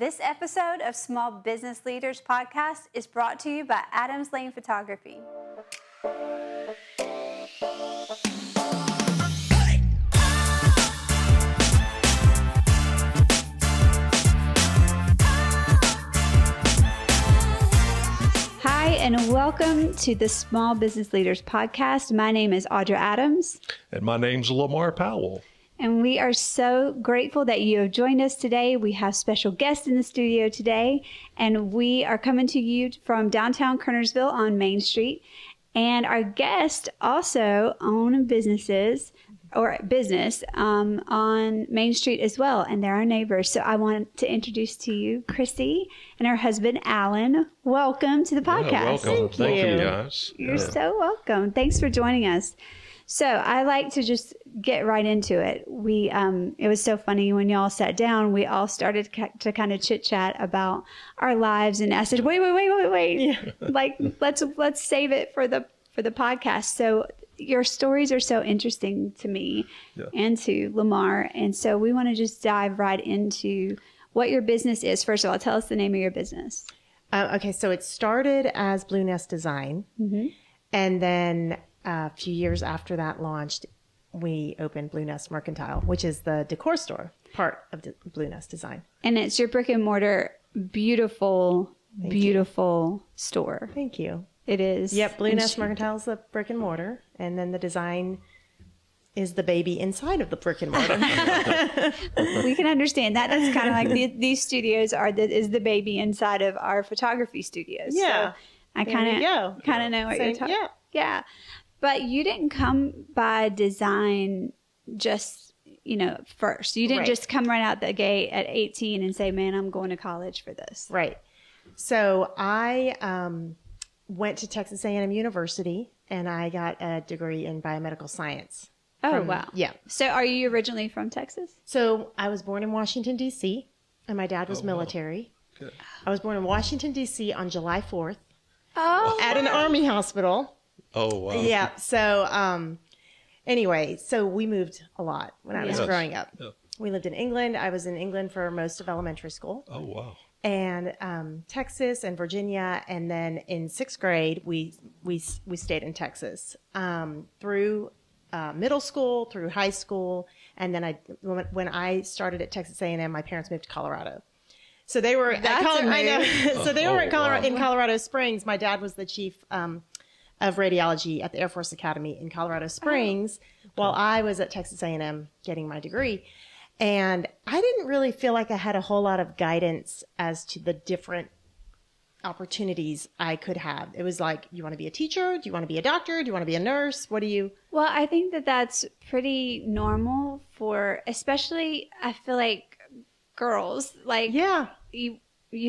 This episode of Small Business Leaders Podcast is brought to you by Adams Lane Photography. Hi, and welcome to the Small Business Leaders Podcast. My name is Audra Adams. And my name's Lamar Powell. And we are so grateful that you have joined us today. We have special guests in the studio today, and we are coming to you from downtown Kernersville on Main Street. And our guests also own business on Main Street as well, and they're our neighbors. So I want to introduce to you Chrissy and her husband, Alan. Welcome to the podcast. Yeah, welcome. Thank you, guys. You're so welcome. Thanks for joining us. So I like to just get right into it. It was so funny when y'all sat down, we all started to kind of chit chat about our lives, and I said, wait. Yeah. Like, let's save it for the podcast. So your stories are so interesting to me and to Lamar. And so we want to just dive right into what your business is. First of all, tell us the name of your business. Okay. So it started as Blue Nest Design. Mm-hmm. And then a few years after that launched, we opened Blue Nest Mercantile, which is the decor store part of Blue Nest Design. And it's your brick and mortar, beautiful store. Thank you. It is. Yep. Blue Nest Mercantile is the brick and mortar. And then the design is the baby inside of the brick and mortar. We can understand that. That's kind of like these studios is the baby inside of our photography studios. Yeah. So I kind of know what you're talking about. Yeah. But you didn't come by design just, first. You didn't just come right out the gate at 18 and say, man, I'm going to college for this. Right. So I went to Texas A&M University, and I got a degree in biomedical science. Oh, wow. Yeah. So are you originally from Texas? So I was born in Washington, D.C., and my dad was military. Wow. Good. I was born in Washington, D.C. on July 4th at an Army hospital. Oh, wow. Yeah. So anyway, so we moved a lot when I was growing up. Yeah. We lived in England. I was in England for most of elementary school. Oh, wow. And Texas and Virginia, and then in sixth grade we stayed in Texas through middle school, through high school, and then when I started at Texas A&M, my parents moved to Colorado. So they were in Colorado Springs. My dad was the chief of radiology at the Air Force Academy in Colorado Springs, while I was at Texas A&M getting my degree. And I didn't really feel like I had a whole lot of guidance as to the different opportunities I could have. It was like, you want to be a teacher? Do you want to be a doctor? Do you want to be a nurse? What do you? Well, I think that's pretty normal especially, I feel like girls, like, you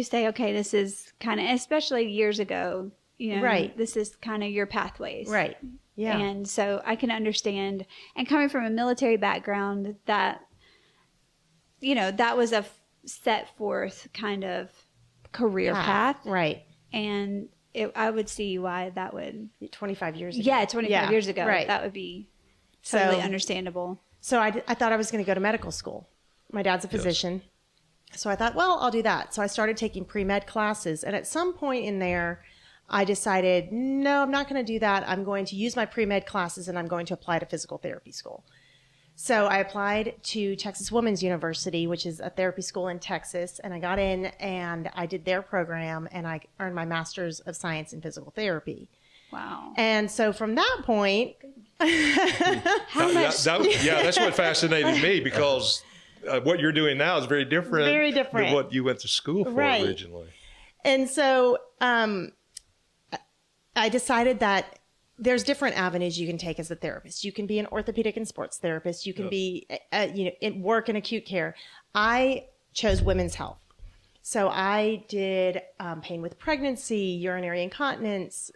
say, okay, this is kind of, especially years ago, right. This is kind of your pathways. Right. Yeah. And so I can understand, and coming from a military background, that that was a set forth kind of career path. Right. And I would see why that would. 25 years ago. Yeah, 25 years ago. Right. That would be totally understandable. So I thought I was going to go to medical school. My dad's a physician. Yes. So I thought, well, I'll do that. So I started taking pre-med classes. And at some point in there, I decided, no, I'm not going to do that. I'm going to use my pre-med classes, and I'm going to apply to physical therapy school. So I applied to Texas Women's University, which is a therapy school in Texas, and I got in and I did their program, and I earned my Master's of Science in Physical Therapy. Wow. And so from that point... That's what fascinated me, because what you're doing now is very different than what you went to school for originally. And so I decided that there's different avenues you can take as a therapist. You can be an orthopedic and sports therapist. You can be, work in acute care. I chose women's health. So I did pain with pregnancy, urinary incontinence,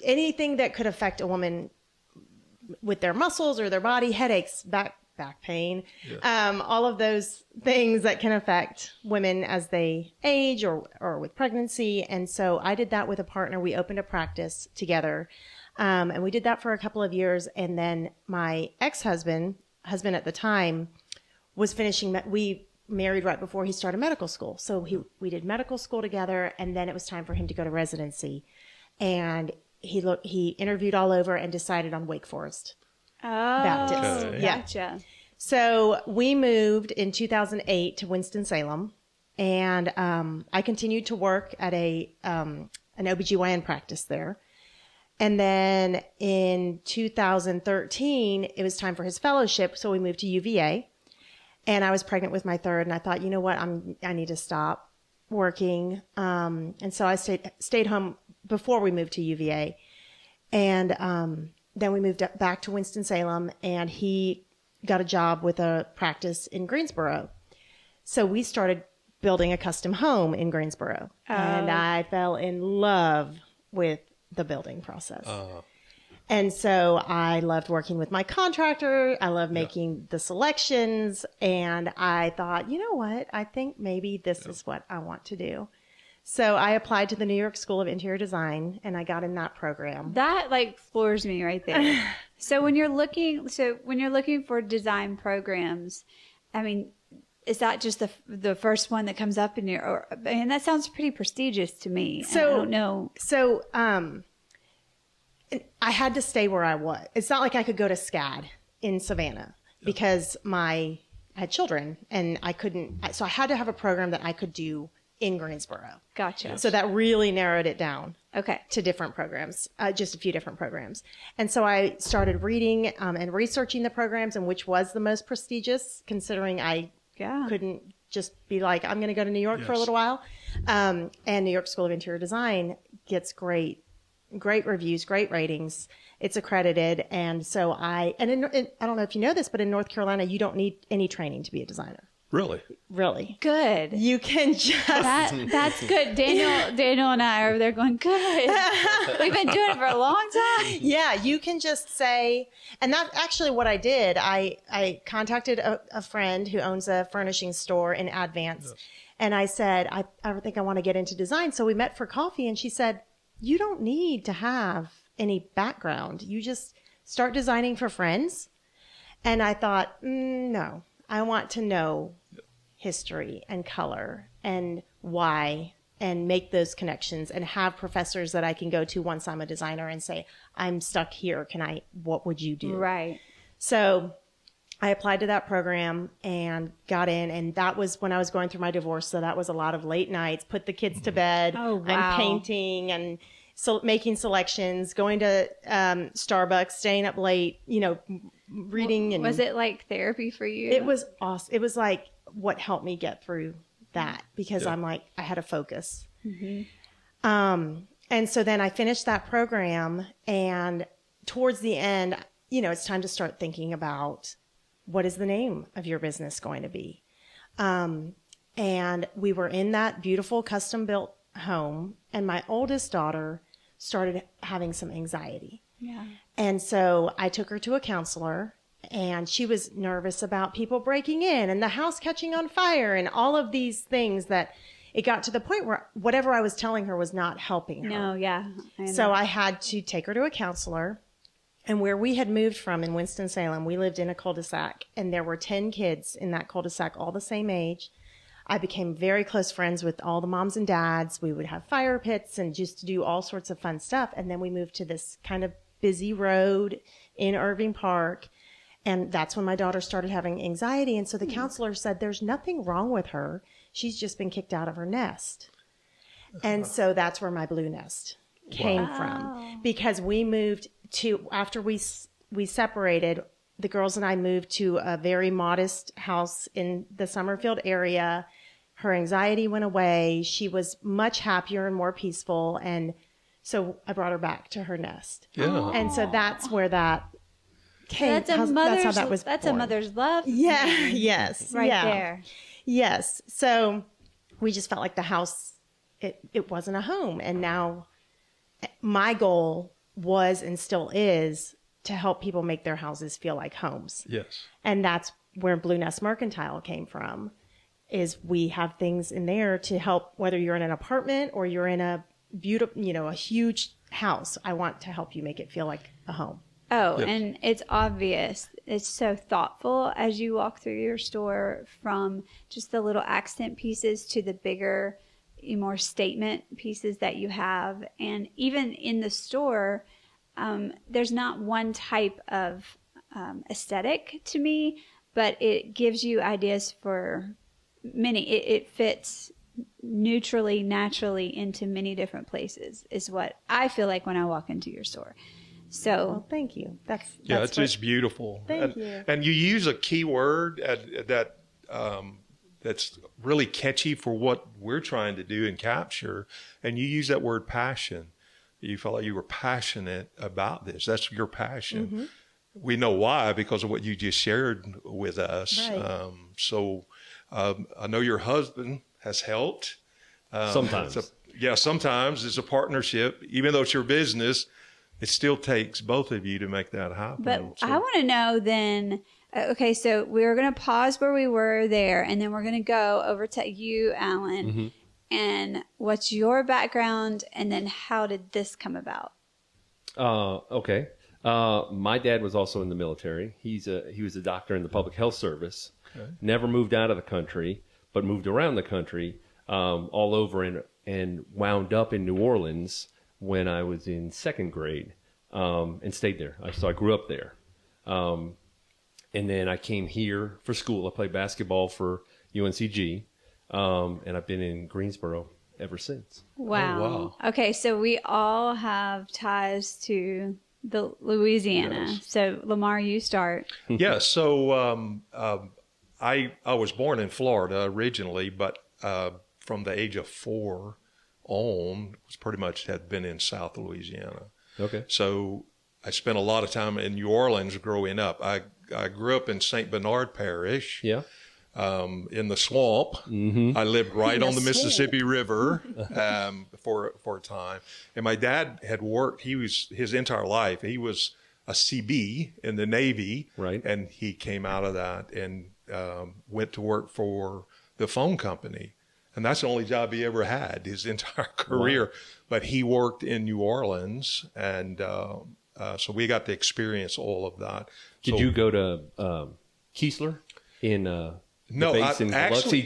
anything that could affect a woman with their muscles or their body, headaches, back pain, all of those things that can affect women as they age or with pregnancy. And so I did that with a partner. We opened a practice together, and we did that for a couple of years. And then my husband at the time was finishing, we married right before he started medical school. So we did medical school together, and then it was time for him to go to residency. And he interviewed all over and decided on Wake Forest Baptist. Okay. Gotcha. So we moved in 2008 to Winston-Salem, and I continued to work at an OBGYN practice there. And then in 2013, it was time for his fellowship, so we moved to UVA. And I was pregnant with my third, and I thought, you know what, I need to stop working. And so I stayed home before we moved to UVA. And then we moved back to Winston-Salem, and he got a job with a practice in Greensboro. So we started building a custom home in Greensboro. And I fell in love with the building process. And so I loved working with my contractor. I loved making the selections. And I thought, you know what? I think maybe this is what I want to do. So I applied to the New York School of Interior Design, and I got in that program. That like floors me right there. So when you're looking for design programs, I mean, is that just the first one that comes up in your? And that sounds pretty prestigious to me. So I don't know. So I had to stay where I was. It's not like I could go to SCAD in Savannah because I had children, and I couldn't. So I had to have a program that I could do in Greensboro. Gotcha. So that really narrowed it down. Okay. To different programs, just a few different programs. And so I started reading and researching the programs and which was the most prestigious, considering I couldn't just be like, I'm going to go to New York for a little while. And New York School of Interior Design gets great reviews, great ratings. It's accredited. And so I don't know if you know this, but in North Carolina, you don't need any training to be a designer. Really? Good. You can just that's good. Daniel and I are over there going, good. We've been doing it for a long time. Yeah, you can just say, and that's actually what I did. I contacted a friend who owns a furnishing store in Advance, and I said, I think I want to get into design. So we met for coffee, and she said, you don't need to have any background. You just start designing for friends. And I thought, no. I want to know history and color and why and make those connections and have professors that I can go to once I'm a designer and say, I'm stuck here. What would you do? Right. So I applied to that program and got in. And that was when I was going through my divorce. So that was a lot of late nights, put the kids to bed. Oh, wow. I'm painting and making selections, going to Starbucks, staying up late, reading. And was it like therapy for you? It was awesome. It was like what helped me get through that because I'm like, I had a focus. Mm-hmm. And so then I finished that program, and towards the end, it's time to start thinking about what is the name of your business going to be. And we were in that beautiful custom built home, and my oldest daughter started having some anxiety. Yeah. And so I took her to a counselor, and she was nervous about people breaking in and the house catching on fire and all of these things that it got to the point where whatever I was telling her was not helping her. No, yeah. So I had to take her to a counselor. And where we had moved from in Winston-Salem, we lived in a cul-de-sac, and there were 10 kids in that cul-de-sac, all the same age. I became very close friends with all the moms and dads. We would have fire pits and just do all sorts of fun stuff. And then we moved to this kind of busy road in Irving Park. And that's when my daughter started having anxiety. And so the counselor said, there's nothing wrong with her. She's just been kicked out of her nest. And so that's where my blue nest came from. Because we moved to, after we separated, the girls and I moved to a very modest house in the Summerfield area. Her anxiety went away. She was much happier and more peaceful. And so I brought her back to her nest. Yeah. And so that's where that came. That's how that was born. A mother's love. Yeah. Yes. Right there. Yes. So we just felt like the house, it wasn't a home. And now my goal was and still is to help people make their houses feel like homes. Yes. And that's where Blue Nest Mercantile came from, is we have things in there to help, whether you're in an apartment or you're in a beautiful, a huge house. I want to help you make it feel like a home. Oh, and it's obvious it's so thoughtful as you walk through your store, from just the little accent pieces to the bigger, more statement pieces that you have. And even in the store, there's not one type of aesthetic to me, but it gives you ideas for many. It fits neutrally, naturally into many different places, is what I feel like when I walk into your store. So, Well, thank you. That's it's just beautiful. Thank you. And you use a key word that's really catchy for what we're trying to do and capture. And you use that word passion. You felt like you were passionate about this. That's your passion. Mm-hmm. We know why, because of what you just shared with us. Right. I know your husband has helped. Sometimes. Sometimes it's a partnership. Even though it's your business, it still takes both of you to make that happen. but I want to know then, okay, so we're going to pause where we were there, and then we're going to go over to you, Alan, Mm-hmm. and what's your background, and then how did this come about? Okay. My dad was also in the military. He was a doctor in the public health service. Okay. Never moved out of the country, but moved around the country, all over, and wound up in New Orleans when I was in second grade, and stayed there. So I grew up there. And then I came here for school. I played basketball for UNCG, and I've been in Greensboro ever since. Wow. wow. Okay, so we all have ties to the Louisiana. Yes. So Lamar, you start. Yeah, so I was born in Florida originally, but from the age of 4 on, was pretty much had been in South Louisiana. Okay. So I spent a lot of time in New Orleans growing up. I grew up in St. Bernard Parish. Yeah. In the swamp. Mm-hmm. I lived right on the swamp. Mississippi River for a time. And my dad had worked, his entire life, he was a CB in the Navy. Right. And he came out of that and went to work for the phone company. And that's the only job he ever had his entire career. Wow. But he worked in New Orleans. And so we got to experience all of that. Did you go to Keesler in No, base in Biloxi?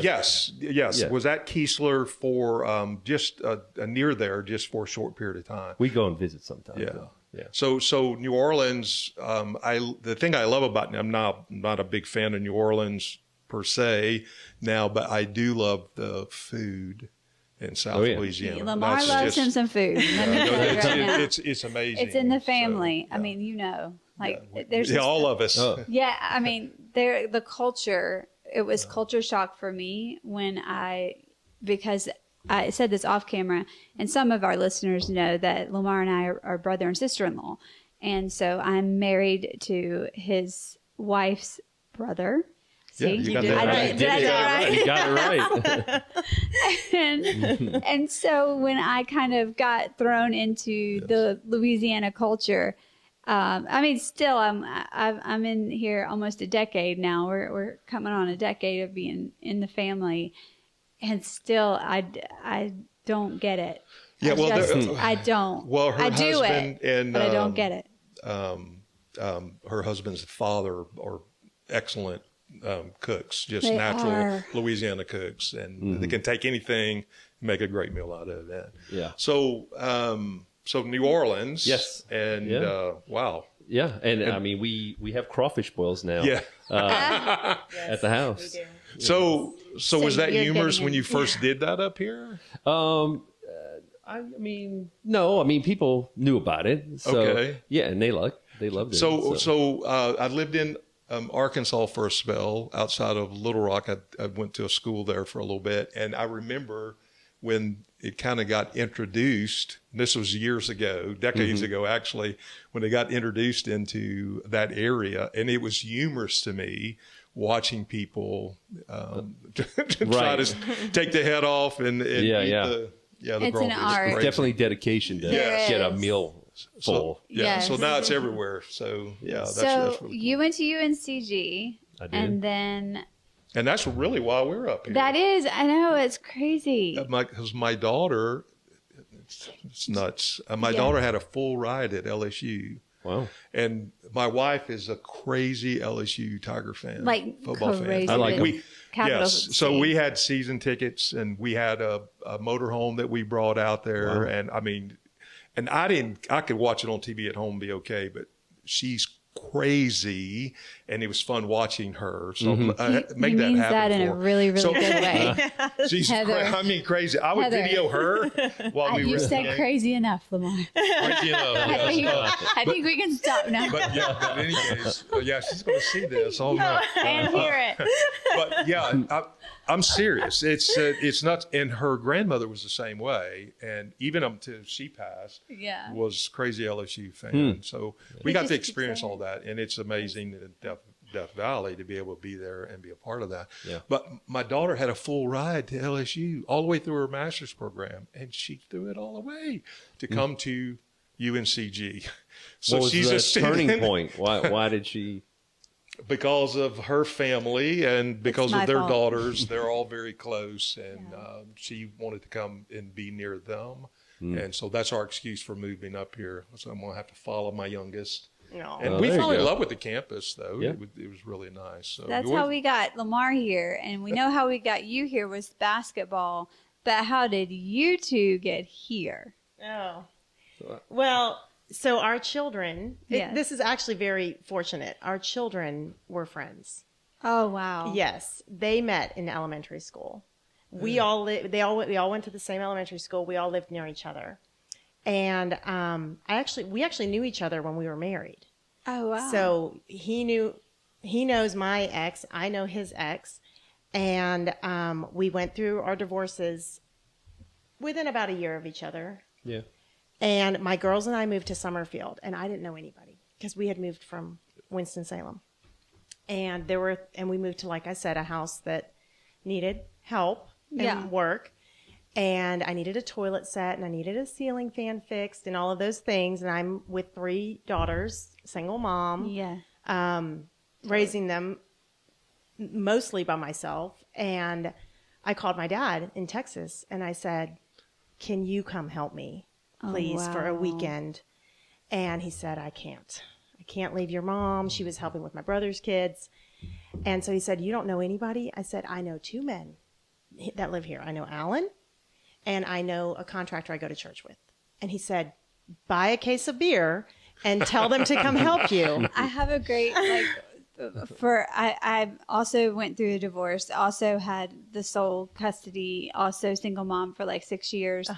Yes. Yeah. Was at Keesler for just near there, just for a short period of time. We go and visit sometimes. Yeah. though. Yeah. So New Orleans, the thing I love about, I'm not a big fan of New Orleans per se now, but I do love the food in South Louisiana. Lamar That's loves just- him some food. Let me tell you right now. it's amazing. It's in the So, family. yeah. I mean, there's Yeah, just- all of us. Oh. Yeah, I mean, the culture, it was culture shock for me because I said this off camera, and some of our listeners know that Lamar and I are brother and sister-in-law. And so I'm married to his wife's brother. Yeah, See, you got that right. Did I get it You got it right. and so when I kind of got thrown into the Louisiana culture, I mean, still, I'm in here almost a decade now. We're coming on a decade of being in the family, and still, I don't get it. Yeah, I don't. Well, her I do husband it, and but I don't get it. Her husband's father are excellent cooks, just They natural are. Louisiana cooks, and they can take anything, make a great meal out of that. Yeah. So, so New Orleans. Yes. And Yeah. wow. Yeah, and I mean, we have crawfish boils now. Yeah. At the house. We do. So was that you're humorous getting when in- you first did that up here? I mean, no. I mean, people knew about it. So, Okay. Yeah, and they loved it. So I lived in Arkansas for a spell outside of Little Rock. I went to a school there for a little bit, and I remember when it kind of got introduced. This was years ago, decades ago, actually, when it got introduced into that area, and it was humorous to me watching people try to take the head off and eat the It's crawfish. an art. it's Crazy. definitely dedication to There get a is. meal full. Yes. So now it's everywhere. So that's So really you cool. went to UNCG, I did. and then And that's really why we're up here. that is, I know, it's crazy. Because my daughter, it's nuts. My daughter had a full ride at LSU. Wow. And my wife is a crazy LSU Tiger fan, Like football crazy. fan. I like with them. capital Yes. C. So we had season tickets, and we had a motorhome that we brought out there. Wow. And I mean, and I could watch it on TV at home and be okay, but she's crazy, and it was fun watching her. So He make that means happen that in for a her. really, really So- good way. She's Heather. crazy. I would Heather. video her while we were You at the said game. crazy enough, Lamar. You know, yes. I think we can stop now But in any case, yeah, she's going to see this. Oh no! and hear it. But yeah, I'm serious. It's not. And her grandmother was the same way, and even until she passed, Yeah. was crazy LSU fan. So we got just to keep experience saying all that, and it's amazing in Death Valley to be able to be there and be a part of that. Yeah. But my daughter had a full ride to LSU all the way through her master's program, and she threw it all away to come to UNCG. So What was she's the a student turning point? Why did she? because of her family and because my of their fault. daughters. They're all very close, and she wanted to come and be near them. And so that's our excuse for moving up here. So I'm going to have to follow my youngest. No. And Oh, we there you fell in go. love with the campus, though. Yeah. It was really nice. So That's yours- how we got Lamar here, and we know how we got you here was basketball. But how did you two get here? Oh. Well, so our children, Yes. this is actually very fortunate. Our children were friends. Oh wow! Yes, they met in elementary school. We all we all went to the same elementary school. We all lived near each other. And we actually knew each other when we were married. Oh wow! So he knows my ex, I know his ex, and we went through our divorces within about a year of each other. Yeah. And my girls and I moved to Summerfield, and I didn't know anybody because we had moved from Winston-Salem. And we moved to, like I said, a house that needed help and Yeah. work. And I needed a toilet set, and I needed a ceiling fan fixed, and all of those things. And I'm with 3 daughters, single mom, yeah. raising them mostly by myself. And I called my dad in Texas, and I said, "Can you come help me, please, for a wow. weekend?" And he said, "I can't. I can't leave your mom. She was helping with my brother's kids." And so he said, "You don't know anybody?" I said, "I know 2 men that live here. I know Alan, and I know a contractor I go to church with." And he said, "Buy a case of beer and tell them to come help you." I have a great I also went through a divorce, also had the sole custody, also single mom for like 6 years,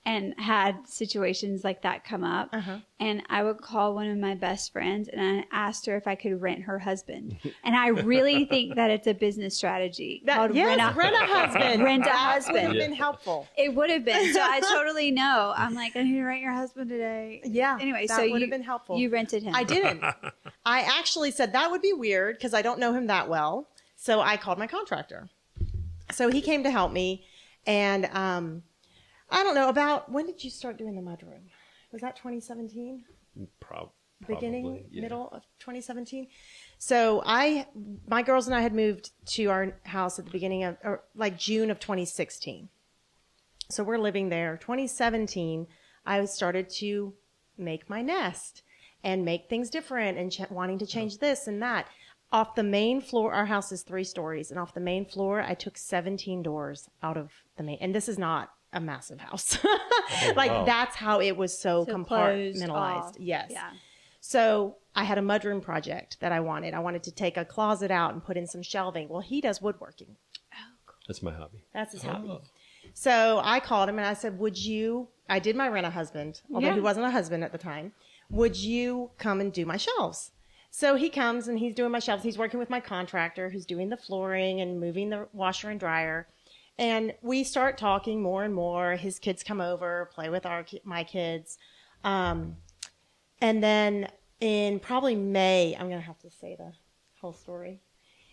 and had situations like that come up. And I would call one of my best friends and I asked her if I could rent her husband. And I really think that it's a business strategy called Yes, rent a husband. Rent a That husband. would have been helpful. It would have been. So I totally know. I'm like, I need to rent your husband today. Yeah, Anyway, that so would have been helpful. You rented him. I didn't. I actually said that would be weird because I don't know him that well. So I called my contractor. So he came to help me. And I don't know, about when did you start doing the mudroom? Was that 2017? Beginning, yeah. middle of 2017? So my girls and I had moved to our house at the beginning of, or like June of 2016. So we're living there. 2017, I started to make my nest and make things different and wanting to change this and that. Off the main floor, our house is 3 stories, and off the main floor, I took 17 doors out of the main, and this is not a massive house. That's how it was so closed compartmentalized. off. Yes. Yeah. So I had a mudroom project that I wanted. I wanted to take a closet out and put in some shelving. Well, he does woodworking. That's my hobby. That's his hobby. So I called him and I said, I did my rent-a-husband, although he wasn't a husband at the time. Would you come and do my shelves? So he comes and he's doing my shelves. He's working with my contractor who's doing the flooring and moving the washer and dryer. And we start talking more and more. His kids come over, play with my kids. And then in probably May, I'm going to have to say the whole story.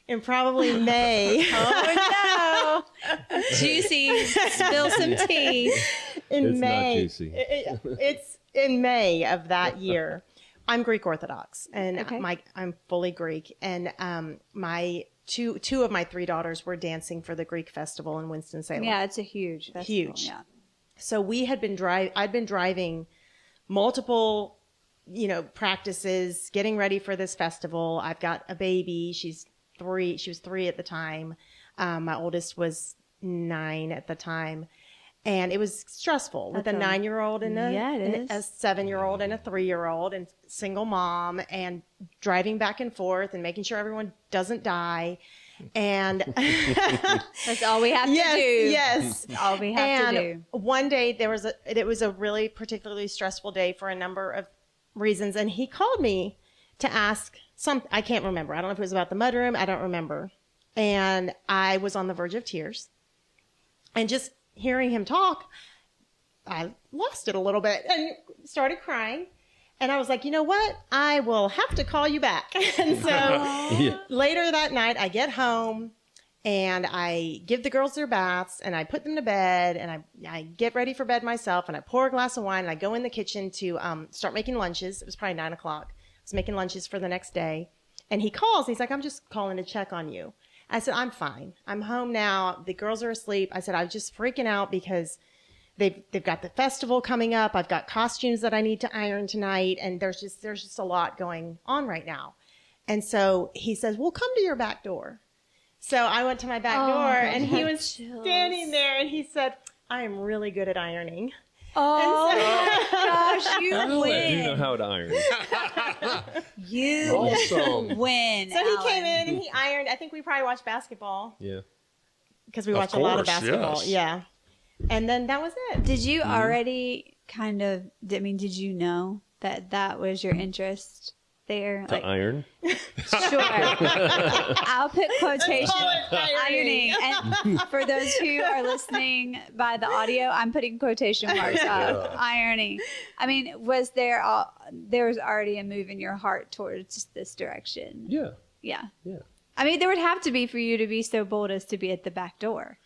In probably May. Oh no! Juicy. Spill some tea. In It's May. not juicy. It's in May of that year. I'm Greek Orthodox, and Okay. I'm fully Greek. And my two of my 3 daughters were dancing for the Greek festival in Winston-Salem. Yeah, it's a huge festival. Huge. Yeah. So I'd been driving multiple practices, getting ready for this festival. I've got a baby. She was 3 at the time. My oldest was 9 at the time. And it was stressful with a 9-year-old and a 7-year-old and a 3-year-old and single mom and driving back and forth and making sure everyone doesn't die. And that's all we have to do. Yes. That's all we have to do. One day it was a really particularly stressful day for a number of reasons. And he called me to ask I can't remember. I don't know if it was about the mudroom. I don't remember. And I was on the verge of tears and just hearing him talk, I lost it a little bit and started crying. And I was like, you know what? I will have to call you back. And so later that night, I get home and I give the girls their baths and I put them to bed and I get ready for bed myself and I pour a glass of wine and I go in the kitchen to start making lunches. It was probably 9 o'clock. I was making lunches for the next day. And he calls. He's like, I'm just calling to check on you. I said, I'm fine. I'm home now. The girls are asleep. I said, I'm just freaking out because they've got the festival coming up. I've got costumes that I need to iron tonight. And there's just a lot going on right now. And so he says, well, come to your back door. So I went to my back door and he was standing there and he said, I am really good at ironing. Oh gosh, you I win. do know how to iron. You Awesome. win. So he came in and he ironed. I think we probably watched basketball Yeah. because we watch a lot of course, basketball. yes. Yeah. And then that was it. Did you already did you know that was your interest there? To iron. Sure. I'll put quotation ironing. And for those who are listening by the audio, I'm putting quotation marks up. Ironing. I mean, there was already a move in your heart towards this direction? Yeah. Yeah. Yeah. I mean, there would have to be for you to be so bold as to be at the back door.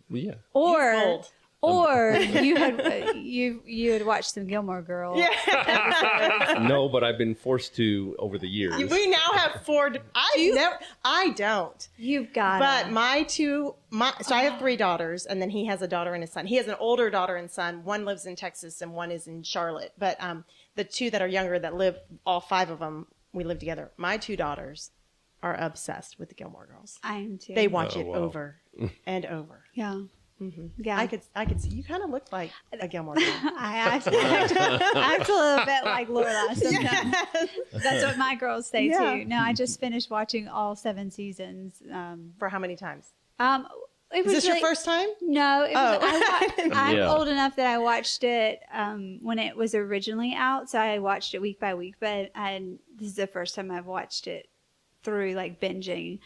Well, yeah. Or you had watched some Gilmore Girls. Yeah. No, but I've been forced to over the years. We now have 4. I don't. You've got But it. so I have 3 daughters, and then he has a daughter and a son. He has an older daughter and son. One lives in Texas, and one is in Charlotte. But the 2 that are younger, that live, all 5 of them, we live together. My 2 daughters are obsessed with the Gilmore Girls. I am too. They watch it wow. over and over. Yeah. Mm-hmm. Yeah. I could see you kind of look like a Gilmore Girl. I act a little bit like Laura sometimes. That's what my girls say Yeah. too. No, I just finished watching all 7 seasons. For how many times? It was Is this your first time? No, it was, I'm Yeah. old enough that I watched it when it was originally out, so I watched it week by week. But this is the first time I've watched it through, like, binging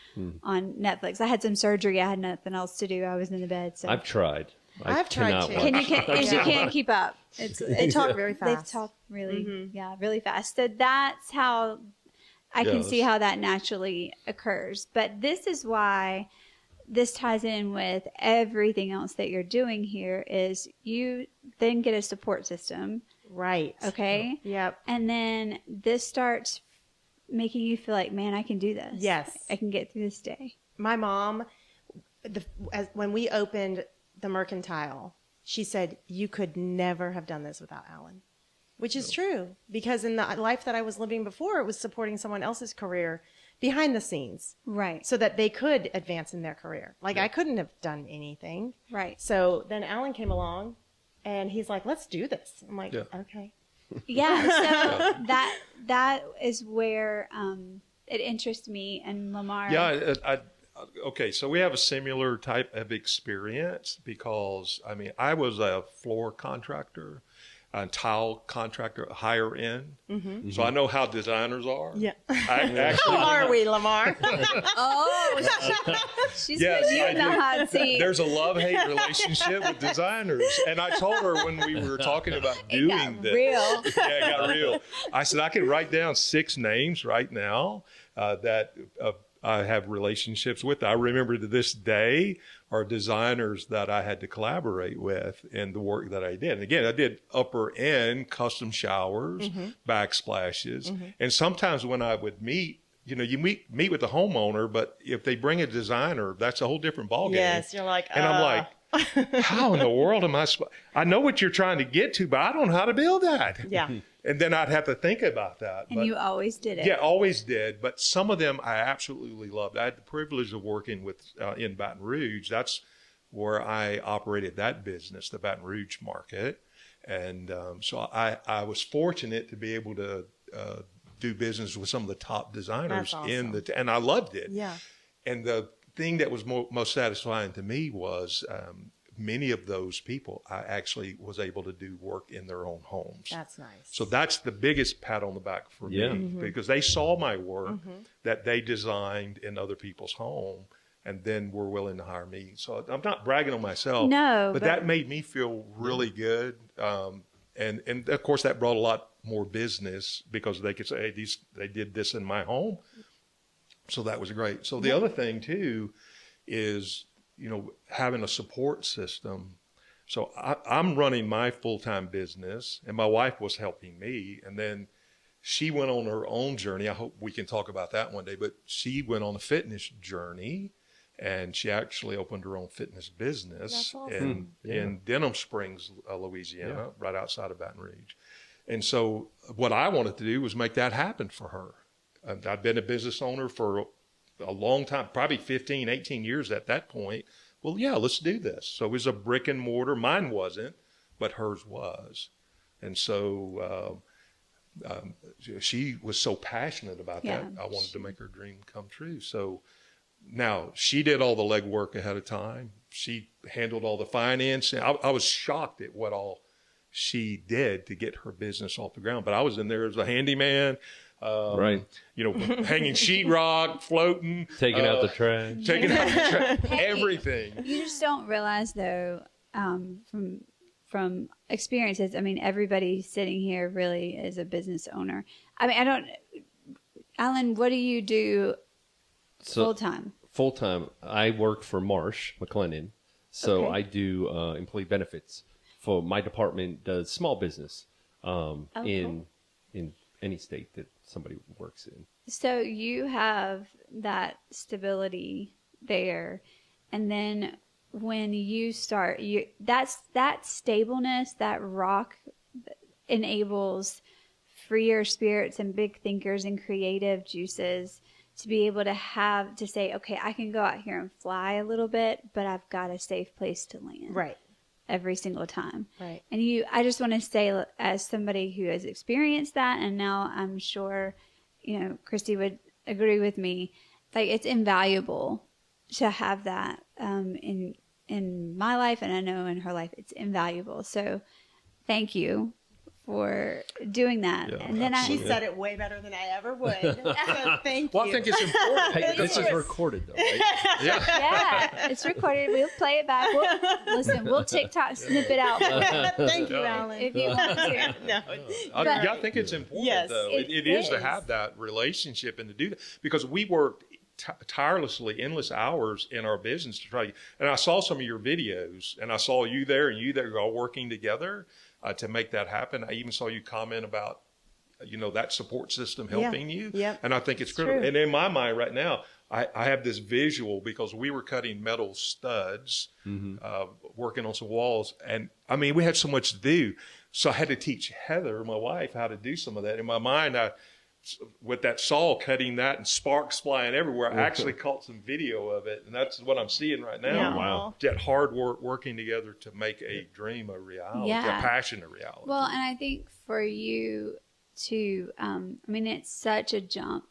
on Netflix. I had some surgery. I had nothing else to do. I was in the bed. So I've tried. I've tried cannot too. watch. you can't keep up. They talk very They fast. talk really, really fast. So that's how I can see how that naturally occurs. But this is why this ties in with everything else that you're doing here is you then get a support system. Right. Okay. Yep. And then this starts making you feel like, man, I can do this. Yes. I can get through this day. My mom, when we opened the Mercantile, she said, you could never have done this without Alan, which is true, because in the life that I was living before, it was supporting someone else's career behind the scenes Right. so that they could advance in their career. Like, I couldn't have done anything. Right. So then Alan came along and he's like, let's do this. I'm like, okay. Yeah. So that is where it interests me and Lamar. Yeah, okay, so we have a similar type of experience because, I mean, I was a floor contractor, a tile contractor, higher end. Mm-hmm. So I know how designers are. Yeah. I Who actually, are we, Lamar? She's Yes, putting you I in the do. hot seat. There's a love-hate relationship with designers. And I told her when we were talking about It doing got this. real. Yeah, it got real. I said, I could write down 6 names right now that I have relationships with. I remember to this day are designers that I had to collaborate with in the work that I did. And again, I did upper end custom showers, backsplashes. And sometimes when I would meet, you know, you meet with the homeowner, but if they bring a designer, that's a whole different ballgame. Yes, you're like, and I'm like, how in the world am I know what you're trying to get to, but I don't know how to build that. Yeah. And then I'd have to think about that. And you always did it. Yeah, always did. But some of them I absolutely loved. I had the privilege of working with in Baton Rouge. That's where I operated that business, the Baton Rouge market. And so I was fortunate to be able to do business with some of the top designers. That's awesome. And I loved it. Yeah. And the thing that was most satisfying to me was many of those people I actually was able to do work in their own homes. That's nice. So that's the biggest pat on the back for me because they saw my work that they designed in other people's home and then were willing to hire me. So I'm not bragging on myself. No, but that made me feel really good. And of course that brought a lot more business because they could say, hey, they did this in my home. So that was great. So the other thing too is, having a support system. So I'm running my full-time business and my wife was helping me. And then she went on her own journey. I hope we can talk about that one day, but she went on a fitness journey and she actually opened her own fitness business. That's awesome. in Denham Springs, Louisiana, right outside of Baton Rouge. And so what I wanted to do was make that happen for her. I've been a business owner for a long time, probably 15, 18 years at that point. Well, yeah, let's do this. So it was a brick and mortar. Mine wasn't, but hers was. And so she was so passionate about that. I wanted to make her dream come true. So now she did all the legwork ahead of time. She handled all the financing. I was shocked at what all she did to get her business off the ground. But I was in there as a handyman. Right. Hanging sheetrock, floating, Taking out the trash, everything. You just don't realize, though, from experiences. I mean, everybody sitting here really is a business owner. I mean, Alan, what do you do full time? Full time, I work for Marsh McLennan, so Okay. I do employee benefits. For my department does small business in any state that somebody works in. So you have that stability there, and then when you start, that stableness, that rock enables freer spirits and big thinkers and creative juices to be able to say, okay, I can go out here and fly a little bit, but I've got a safe place to land. Right. Every single time. Right. And I just want to say, as somebody who has experienced that, and now I'm sure, Christy would agree with me, like it's invaluable to have that in my life, and I know in her life it's invaluable. So thank you for doing that. Yeah, and then She said it way better than I ever would. So thank you. Well, I think it's important. Hey, this is recorded though, right? yeah, it's recorded. We'll play it back. We'll TikTok snip it out Thank you, Alan. if you want to. No. I think it's important, Yes, though. It is to have that relationship and to do that because we worked tirelessly, endless hours in our business to try. And I saw some of your videos, and I saw you there and you there all working together to make that happen. I even saw you comment about, that support system helping you. Yep. And I think it's critical. True. And in my mind right now, I have this visual because we were cutting metal studs, working on some walls. And I mean, we had so much to do. So I had to teach Heather, my wife, how to do some of that. In my mind, with that saw cutting that and sparks flying everywhere, I actually caught some video of it. And that's what I'm seeing right now. Yeah. Wow. That hard work working together to make a dream a reality, Yeah. a passion a reality. Well, and I think for you to, it's such a jump.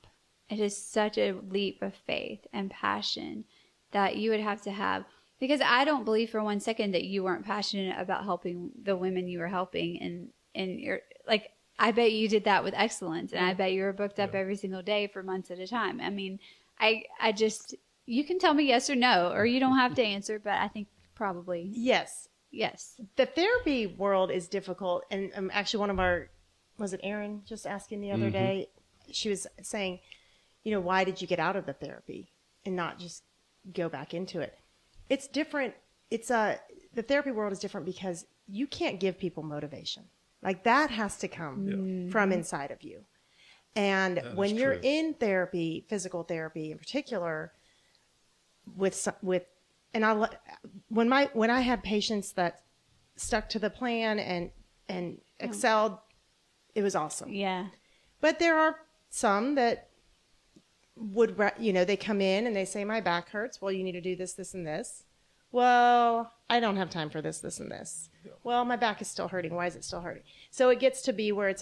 It is such a leap of faith and passion that you would have to have. Because I don't believe for one second that you weren't passionate about helping the women you were helping. And you're like, I bet you did that with excellence. And I bet you were booked up every single day for months at a time. I mean, I just, you can tell me yes or no, or you don't have to answer, but I think probably Yes. yes. The therapy world is difficult. And actually one of our, was it Erin just asking the other day? She was saying, why did you get out of the therapy and not just go back into it? It's different. The therapy world is different because you can't give people motivation. Like that has to come from inside of you. And when you're in therapy, physical therapy in particular, with when I had patients that stuck to the plan and excelled, it was awesome. Yeah. But there are some that would, they come in and they say, my back hurts. Well, you need to do this, this, and this. Well, I don't have time for this, this, and this. Well, my back is still hurting. Why is it still hurting? So it gets to be where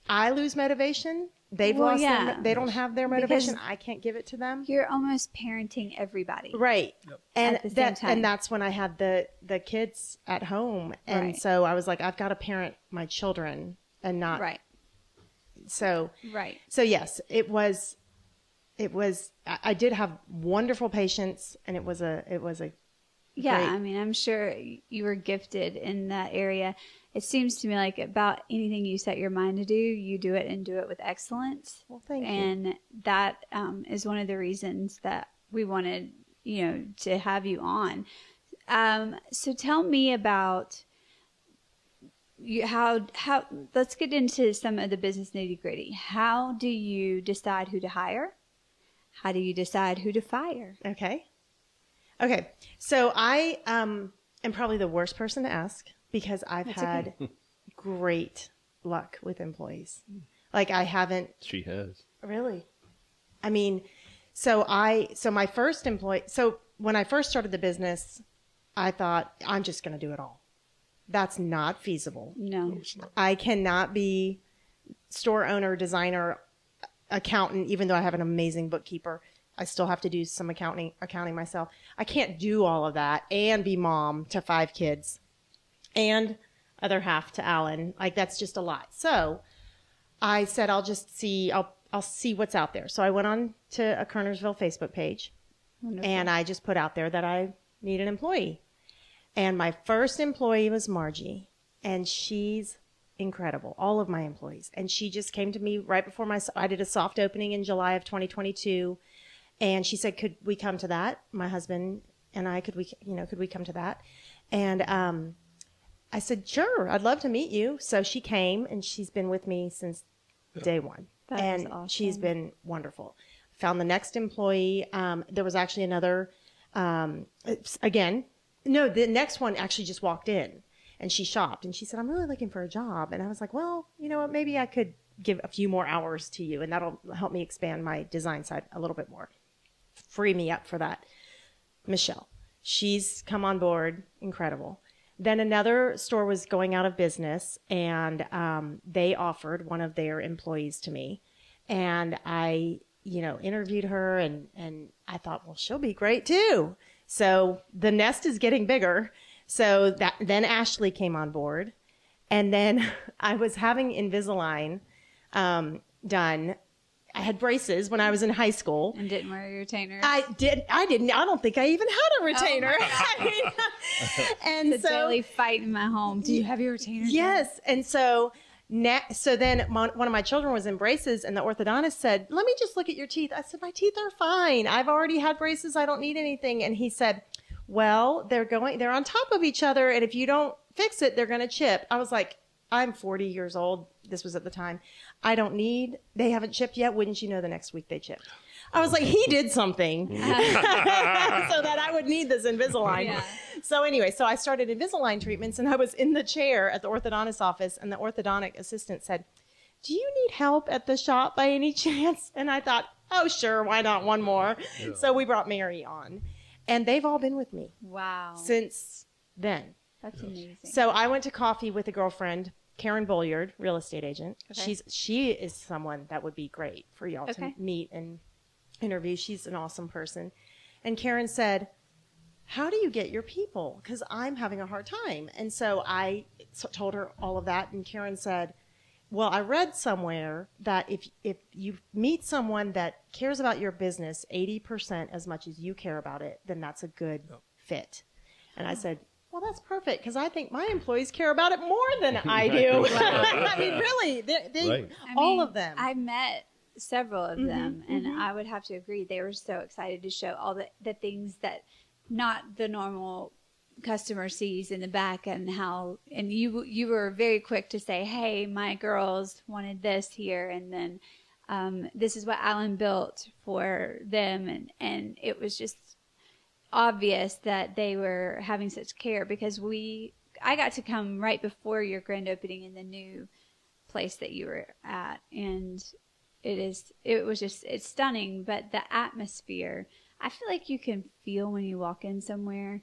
I lose motivation. They've lost they don't have their motivation. I can't give it to them. You're almost parenting everybody. Right. Yep. And At the same time. and that's when I had the kids at home. And Right. so I was like, I've got to parent my children and not. Right. So, Right. so yes, I did have wonderful patients, and it was a Yeah, great- I mean, I'm sure you were gifted in that area. It seems to me like about anything you set your mind to do, you do it and do it with excellence. Well, thank you. And that is one of the reasons that we wanted, to have you on. So tell me about how let's get into some of the business nitty gritty. How do you decide who to hire? How do you decide who to fire? Okay. So I am probably the worst person to ask because I've had great luck with employees. Like I haven't She has. really. I mean, so my first employee, so when I first started the business, I thought I'm just going to do it all. That's not feasible. No. It's not. I cannot be store owner, designer, accountant, even though I have an amazing bookkeeper. I still have to do some accounting myself. I can't do all of that and be mom to 5 kids and other half to Alan. Like that's just a lot. So I said, I'll see what's out there. So I went on to a Kernersville Facebook page. Wonderful. And I just put out there that I need an employee. And my first employee was Margie, and she's incredible, all of my employees. And she just came to me right before I did a soft opening in July of 2022. And she said, could we come to that? My husband and I, could we come to that? And I said, sure, I'd love to meet you. So she came, and she's been with me since day one. That is And awesome. she's been wonderful. Found the next employee. There was actually another, the next one actually just walked in, and she shopped, and she said, I'm really looking for a job. And I was like, well, you know what, maybe I could give a few more hours to you, and that'll help me expand my design side a little bit more. Free me up for that. Michelle, she's come on board. Incredible. Then another store was going out of business, and they offered one of their employees to me. And I, interviewed her, and I thought, well, she'll be great too. So the nest is getting bigger. So then Ashley came on board. And then I was having Invisalign done. I had braces when I was in high school. And didn't wear your retainer. I didn't. I don't think I even had a retainer. And It's a so daily fight in my home. Do you have your retainer? yes. And so then one of my children was in braces, and the orthodontist said, let me just look at your teeth. I said, my teeth are fine. I've already had braces. I don't need anything. And he said, well, they're on top of each other, and if you don't fix it, they're going to chip. I was like, I'm 40 years old. This was at the time. They haven't chipped yet. Wouldn't you know, the next week they chipped. I was like, he did something so that I would need this Invisalign. Yeah. So anyway, so I started Invisalign treatments, and I was in the chair at the orthodontist's office, and the orthodontic assistant said, do you need help at the shop by any chance? And I thought, oh, sure, why not one more? Yeah. So we brought Mary on, and they've all been with me Wow. since then. That's amazing. So I went to coffee with a girlfriend, Karen Bolliard, real estate agent. Okay. She is someone that would be great for y'all Okay. to meet and interview. She's an awesome person. And Karen said, how do you get your people? Because I'm having a hard time. And so I told her all of that. And Karen said, well, I read somewhere that if you meet someone that cares about your business 80% as much as you care about it, then that's a good fit. And I said, well, that's perfect, because I think my employees care about it more than I do. I mean, really, they Right. all of them. I met several of them, and mhm. I would have to agree. They were so excited to show all the things that not the normal customer sees in the back, and you were very quick to say, hey, my girls wanted this here, and then this is what Alan built for them, and it was just obvious that they were having such care because I got to come right before your grand opening in the new place that you were at, and it's stunning, but the atmosphere, I feel like you can feel when you walk in somewhere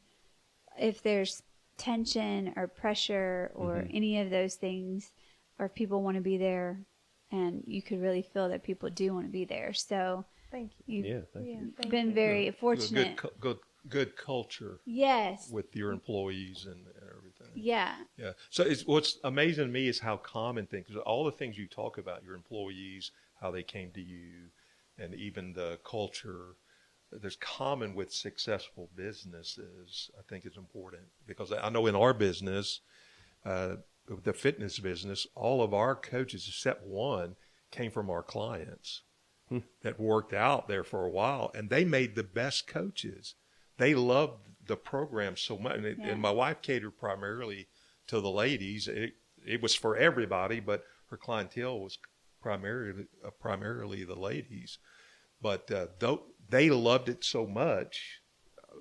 if there's tension or pressure or any of those things, or if people want to be there, and you could really feel that people do want to be there. So Thank you. you've been very fortunate. Good culture. Yes. With your employees and everything. Yeah. Yeah. So what's amazing to me is how common things, all the things you talk about, your employees, how they came to you, and even the culture, there's common with successful businesses, I think is important. Because I know in our business, the fitness business, all of our coaches, except one, came from our clients that worked out there for a while, and they made the best coaches. They loved the program so much. And my wife catered primarily to the ladies. It was for everybody, but her clientele was primarily the ladies. But they loved it so much.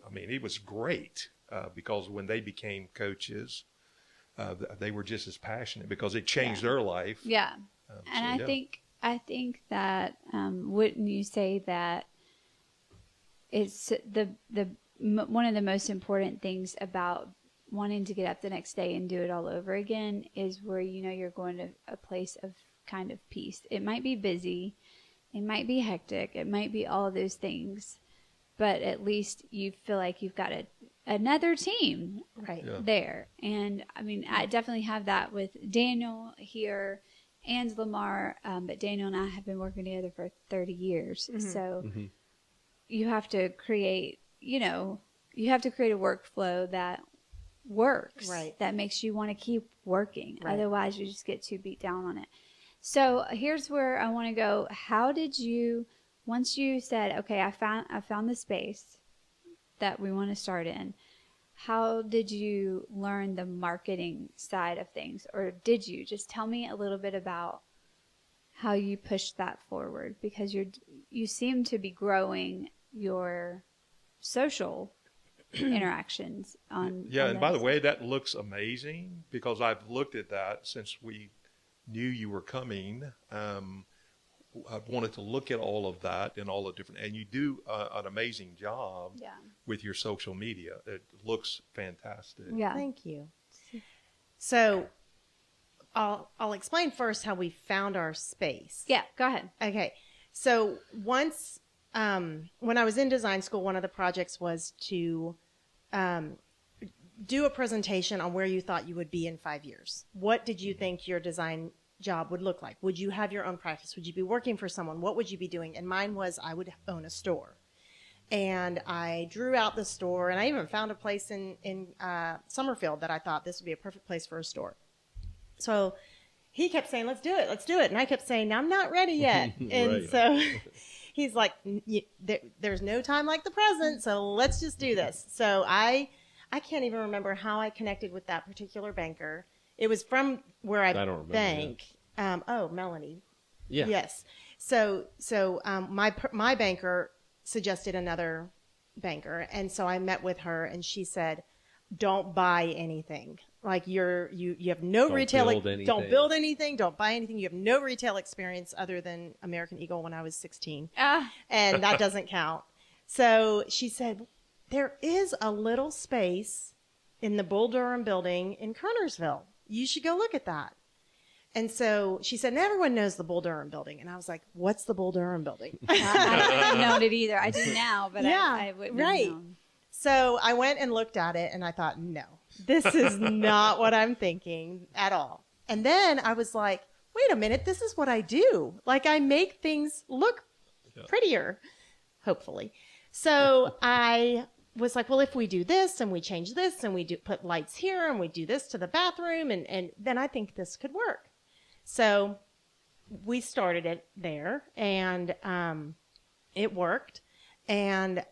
I mean, it was great because when they became coaches, they were just as passionate because it changed their life. Yeah. And I think that wouldn't you say that it's one of the most important things about wanting to get up the next day and do it all over again is where you're going to a place of kind of peace. It might be busy, it might be hectic, it might be all of those things, but at least you feel like you've got another team there. And I mean, I definitely have that with Daniel here and Lamar, but Daniel and I have been working together for 30 years. So you have to create, you have to create a workflow that works, that makes you want to keep working. Otherwise, you just get too beat down on it. So here's where I want to go. How did you, once you said, okay, I found the space that we want to start in, how did you learn the marketing side of things? Or did you? Just tell me a little bit about how you pushed that forward, because you seem to be growing your social interactions on and by the way, that looks amazing because I've looked at that since we knew you were coming. I wanted to look at all of that and all the different, and you do an amazing job with your social media. It looks fantastic. Yeah. Thank you. So I'll explain first how we found our space. Yeah, go ahead. Okay. So once, when I was in design school, one of the projects was to do a presentation on where you thought you would be in 5 years. What did you think your design job would look like? Would you have your own practice? Would you be working for someone? What would you be doing? And mine was I would own a store. And I drew out the store, and I even found a place in Summerfield that I thought this would be a perfect place for a store. So he kept saying, let's do it. And I kept saying, I'm not ready yet. And so he's like, there's no time like the present, so let's just do this. So I can't even remember how I connected with that particular banker. It was from where I bank. Melanie. Yeah. Yes. So my banker suggested another banker, and so I met with her, and she said, "Don't buy anything. Like you have no retail. Don't build anything. Don't buy anything. You have no retail experience other than American Eagle when I was 16, and that doesn't count." So she said, "There is a little space in the Bull Durham building in Kernersville. You should go look at that." And so she said, and everyone knows the Bull Durham building. And I was like, what's the Bull Durham building? I hadn't known it either. I do now, but I wouldn't have known. So I went and looked at it, and I thought, no, this is not what I'm thinking at all. And then I was like, wait a minute, this is what I do. Like, I make things look prettier, hopefully. So I was like, well, if we do this and we change this and we put lights here and we do this to the bathroom, and then I think this could work. So we started it there, and it worked. And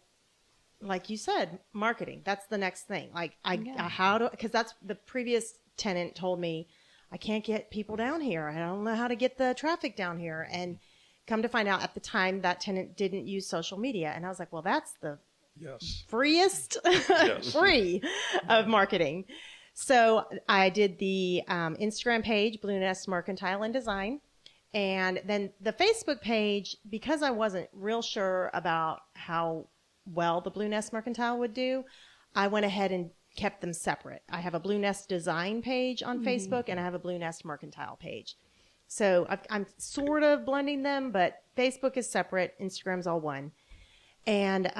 like you said, marketing, that's the next thing. Like because that's the previous tenant told me, I can't get people down here. I don't know how to get the traffic down here. And come to find out, at the time, that tenant didn't use social media. And I was like, well, that's the Yes. freest free of marketing. So I did the Instagram page, Blue Nest Mercantile and Design. And then the Facebook page, because I wasn't real sure about how well the Blue Nest Mercantile would do, I went ahead and kept them separate. I have a Blue Nest Design page on Facebook, and I have a Blue Nest Mercantile page. So I'm sort of blending them, but Facebook is separate. Instagram's all one. And